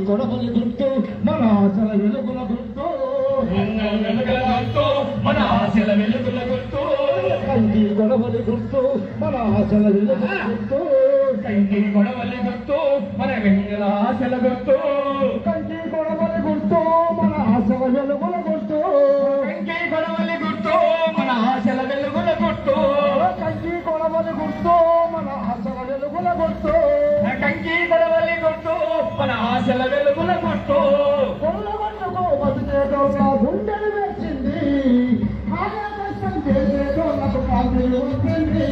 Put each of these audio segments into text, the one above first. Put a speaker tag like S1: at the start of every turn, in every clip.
S1: కొడవలి గుర్తు మన ఆశల వెలుగుల గుర్తు మన ఆశల వెలుగుల గుర్తు కంకి కొడవలి గుర్తు మన ఆశల వెలుగుల గుర్తు కంకి కొడవలి గుర్తు మన వెంగళ ఆశల గుర్తు కంకి కొడవలి గుర్తు మన ఆశల వెలుగుల గుర్తు కంకి కొడవలి గుర్తు మన ఆశల వెలుగుల గుర్తు కంకి కొడవలి గుర్తు మన ఆశల వెలుగుల గుర్తు కంకి కొడవలి గుర్తు మన ఆశల వెలుగుల గుర్తు కొల్లగొండకు బతికేటోళ్ళ గుండెలు వేసింది కాయ కష్టం చేసేటోళ్ళకు కాంతిని వచ్చింది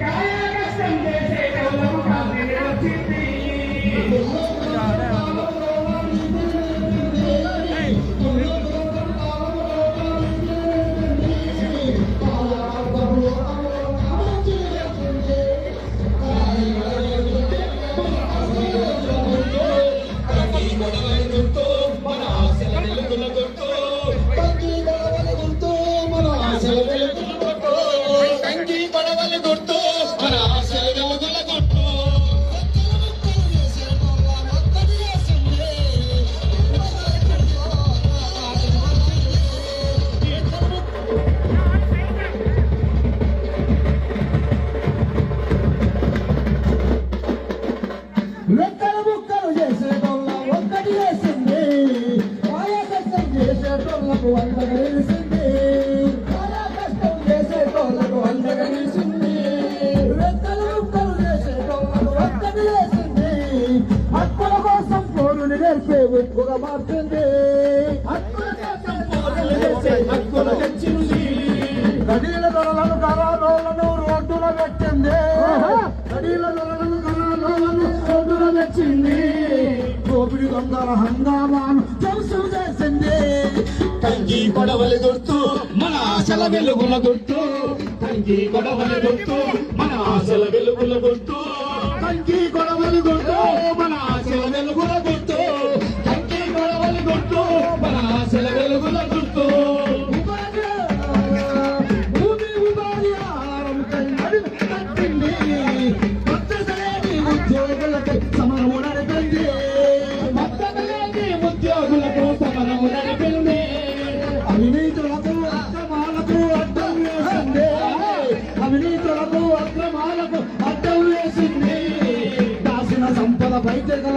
S1: కాయ కష్టం చేసేటోళ్ళకు కాంతిని వచ్చింది రెక్కల ముక్కలు చేసేటోళ్ళ ఒక్కటి వేసింది కాయ కష్టం చేసేటోళ్ళకు అందగా నిలిసింది కాయ కష్టం చేసేటోళ్ళకు అందగా నిలిసింది రెక్కల ముక్కలు చేసేటోళ్ళకు ఒక్కటి వేసింది హక్కుల కోసం పోరుని నేర్పే ఉప్పుగా మార్చింది హక్కుల కోసం పోరుని నేర్పే హక్కుల తెచ్చింది గడీల దొరలను కరాలోలను రోడ్డున పెట్టింది గడీల దొరలను కరాలోలను రోడ్డున తెచ్చింది కోపిడి దొంగల హంగామాను తెలుసు చేసింది కంకి కొడవలి గుర్తు మన ఆశల వెలుగుల గుర్తు కంకి కొడవలి గుర్తు మన ఆశల వెలుగుల గుర్తు కంకి కొడవలి గుర్తు మన ఆశల వెలుగుల గుర్తు కంకి కొడవలి గుర్తు మన ఆశల వెలుగుల గుర్తు
S2: అవినీతులకు అక్రమాలకు అడ్డం వేసింది అవినీతులకు అక్రమాలకు అడ్డం వేసింది దాసిన సంపద బయటకు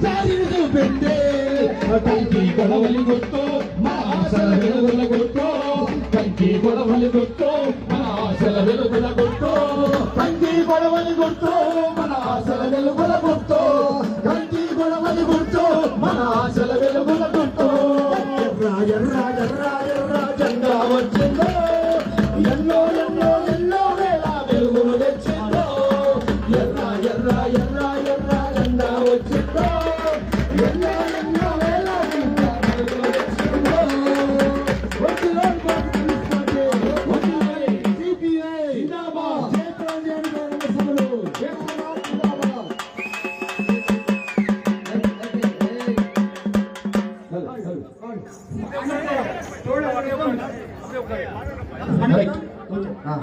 S2: సాధిని చూపింది కంకి గొడవలి గుర్తు మన ఆశల వెలుగుల గుర్తు కంకి గొడవలి గుర్తు మన ఆశల వెలుగుల గుర్తు కంకి గొడవలి గుర్తు మన ఆశల వెలుగుల గుర్తు కంకి గొడవలి గుర్తు మన ఆశల వెలుగుల గుర్తు ఎర్ర ఎర్ర ఎర్ర ఎర్ర జెండా వచ్చిందో ఎన్నో ఎన్నో ఎన్నో వేల వెలుగులు తెచ్చిందో ఎర్ర ఎర్ర ఎర్ర ఎర్ర జెండా వచ్చిందో ఎన్నో ఎన్నో వేల వెలుగులు తెచ్చిందో వచ్చిలో సిపిఐ జిందాబాద్ జయప్రదేశ్ గారి సభలు జయప్రదేశ్ జిందాబాద్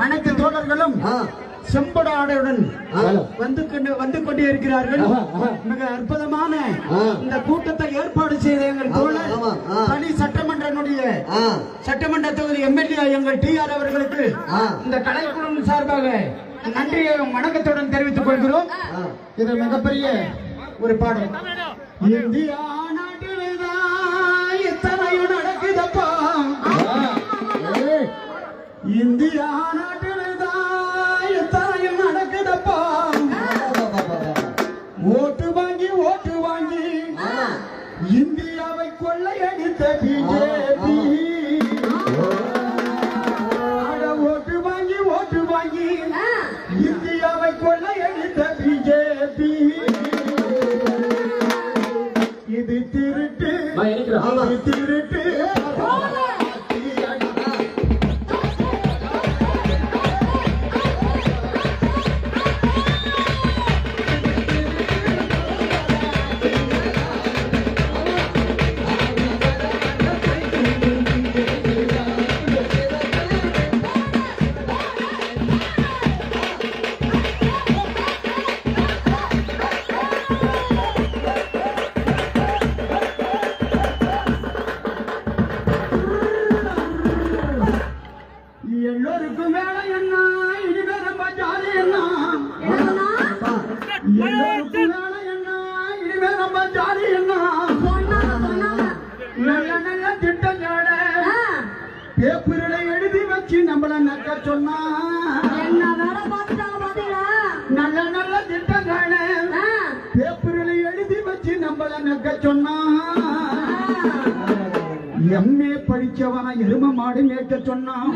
S3: அனைத்து தோழர்களும் செம்பட ஆடையுடன் வந்து கொண்டே இருக்கிறார்கள். மிக அற்புதமான இந்த கூட்டத்தை ஏற்பாடு செய்த எங்கள் தோழர் தனி சட்டமன்ற தொகுதி எம்எல்ஏ எங்கள் டிஆர் அவர்களுக்கு இந்த கலைக்குழு சார்பாக நன்றியை வணக்கத்துடன் தெரிவித்துக் கொள்கிறோம். இது மிகப்பெரிய ஒரு பாடல். இந்தியா நாட்டில்தான் இத்தனையும் நடக்குதப்பா, இந்தியா நாட்டில்தான் இத்தனையும் நடக்குதப்பா, ஓட்டு வாங்கி இந்தியாவை கொள்ளையடித்த பிஜேபி, ஓட்டு வாங்கி இந்தியாவை கொள்ளையடித்த பிஜேபி, இது திருட்டு திருட்டு எல்லோருக்கும் வேலை என்ன இனிமே நம்ம ஜாலி என்ன, எல்லோருக்கும் வேலை என்ன இனிமே நம்ம ஜாலி என்ன, நல்ல நல்ல திட்டங்களோட பேப்பர்களை எழுதி வச்சு நம்மள நக்க சொன்னா, நல்ல நல்ல திட்டங்களை பேப்பர்களை எழுதி வச்சு நம்மள நக்க சொன்னா, எம்ஏ படிச்சவன எரும மாடு மேய்க்க சொன்னான்,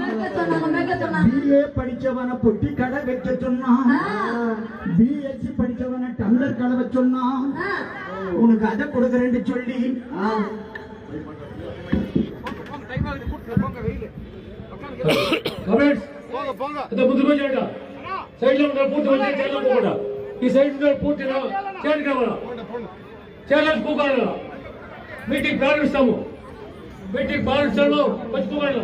S3: பிஏ படிச்சவன பொட்டி கடை வைக்க சொன்னான், பிஎஸ்சி படிச்சவன டம்ளர் கலவை சொன்னான், உனக்கு அதை கொடுக்கறேன்னு சொல்லி
S1: మీటింగ్ ప్రారంభిస్తాము. మీటింగ్ ప్రారంభించడంలో పంచుకోవాలి.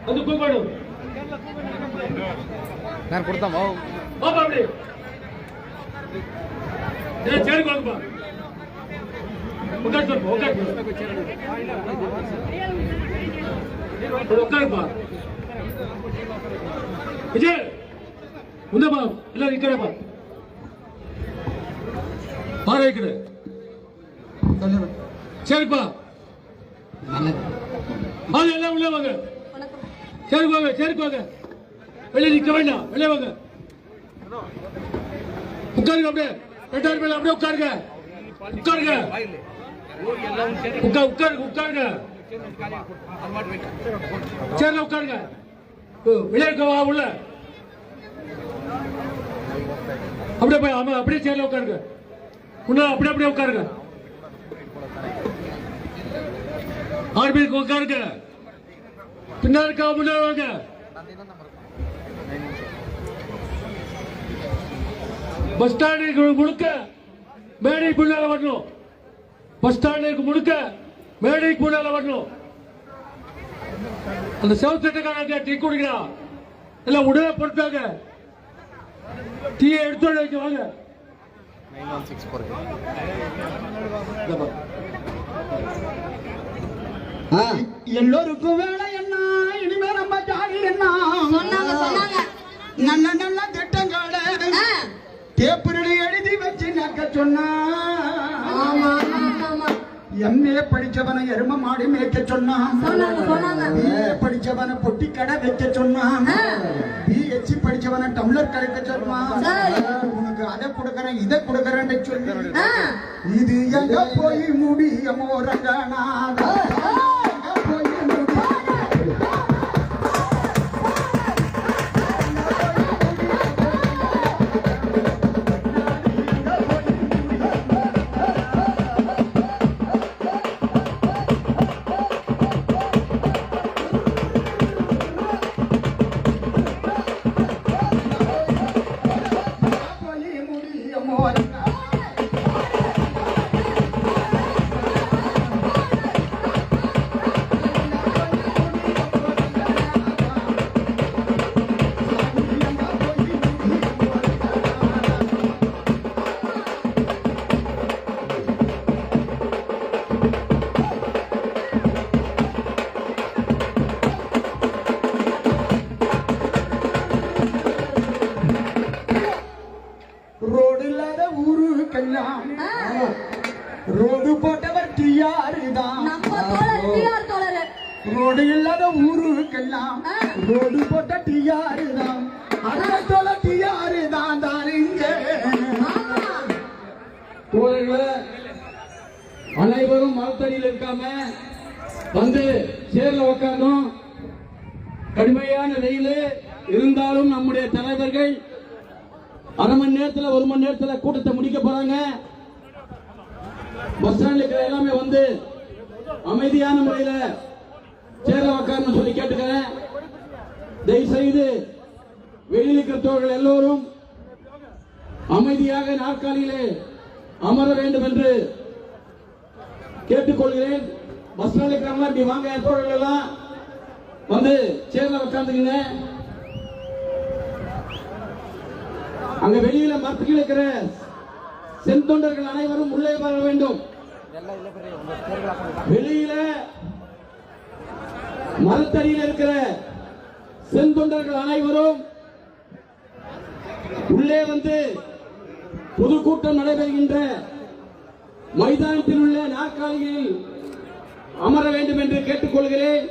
S1: అందుకు కూర్చోడు
S4: ನಾನು ಕೊಡ್ತಾಮ
S1: చేరుకోకపో ఒక్కరిపా విజయ్ ఉందమ్మా ఇలా ఇక్కడేపా பாரு ఇక్కడ சரிப்பா அது எல்லாம் உள்ள வாங்க. சரிப்பாங்க வெளியே நிக்க வேண்டாம், வெளியே வாங்க. உட்காருங்க, அப்படியே ரெண்டாயிரம் பேர் அப்படியே உட்காருங்க. சேர்ல உட்காருங்க. வெளியே இருக்கவா உள்ள அப்படியே போய் ஆமா அப்படியே சேர்ல உட்காருங்க. முன்னாடி அப்படியே உட்காருங்க. ஆர்பிக்கு உட்காருங்க. பின்னாடி இருக்கா முன்னாடி வாங்க. பஸ் ஸ்டாண்டுக்கு முழுக்க மேடைக்கு முன்னால வரணும். பஸ் ஸ்டாண்டுக்கு முழுக்க மேடைக்கு முன்னால வரணும். அந்த செவத்தட்டுக்காரங்க டீ குடிக்கிறான் எல்லாம் உடனே பொறுத்தாங்க. டீயை எடுத்து வைக்க வாங்க.
S3: எல்லோருக்கும் வேலை என்ன, இனிமே நம்ம ஜாலி என்ன,
S4: சொன்னாங்க
S3: நல்ல நல்ல திட்டங்களை பேப்பரில் எழுதி வச்சு நக்க சொன்னா.
S4: ஆமா ஆமா
S3: எம்ஏ படிச்சவனை எரும மாடி மேய்க்க சொன்னான்.
S4: சொன்னாங்க
S3: பிஏ படிச்சவனை பொட்டி கடை வைக்க சொன்னான். பிஹெச்சி படிச்சவனை டம்ளர் கலைக்க சொன்னான். உனக்கு அதை கொடுக்கறேன் இதை கொடுக்கறேன்னு சொல்லி இது எங்க போய் முடியுமோ ரங்கநாதா, எங்க போய் முடியும்? ரோடு இல்லாத ஊருக்கெல்லாம் ரோடு போட்டவர் டிஆர் தான்.
S4: நம்ம தோழர்
S3: ரோடு இல்லாத ஊருக்கெல்லாம் ரோடு போட்ட டிஆர் தான். அதோட டிஆர் தான் தானுங்க.
S1: தோழர்களே, அனைவரும் மரத்தடியில் இருக்காம வந்து சேர்ல உட்கார்ந்தோம். கடுமையான வெயில் இருந்தாலும் நம்முடைய தலைவர்கள் அரை மணி நேரத்துல 1 மணி நேரத்துல கூட்டத்தை முடிக்க போறாங்க. பஸ் ஸ்டாண்ட்ல எல்லாமே வந்து அமைதியான முறையில சேர்ல உட்கார்ந்து சொல்லி கேட்டுக்கிறேன். தயவு செய்து வெளியில் இருக்கிற தோழர்கள் எல்லோரும் அமைதியாக நாற்காலியிலே அமர வேண்டும் என்று கேட்டுக்கொள்கிறேன். பஸ் ஸ்டாண்ட்ல இருக்கிறவங்க இப்படி வாங்க, தோழர்கள் எல்லாம் வந்து சேர்ல உட்கார்ந்துங்க. அங்க வெளியில மரத்துக்கு இருக்கிற செந்தொண்டர்கள் அனைவரும் உள்ளே வர வேண்டும். வெளியில மரத்தடியில் இருக்கிற செந்தொண்டர்கள் அனைவரும் உள்ளே வந்து பொதுக்கூட்டம் நடைபெறுகின்ற மைதானத்தில் உள்ள நாற்காலிகளில் அமர வேண்டும் என்று கேட்டுக்கொள்கிறேன்.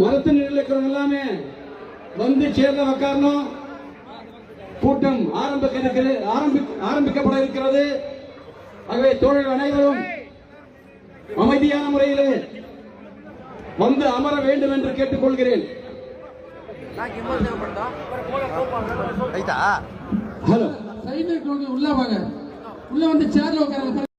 S1: மரத்தின் இருக்கிறவங்க எல்லாமே வந்து சேர்ல உட்காரணும். கூட்டம் ஆரம்பிக்கப்பட இருக்கிறது. ஆகவே தோழர்கள் அனைவரும் அமைதியான முறையில் வந்து அமர வேண்டும் என்று கேட்டுக்கொள்கிறேன். ஹலோ,
S5: சைடுல உள்ள வாங்க, உள்ள வந்து சேர்ல உட்காருங்க.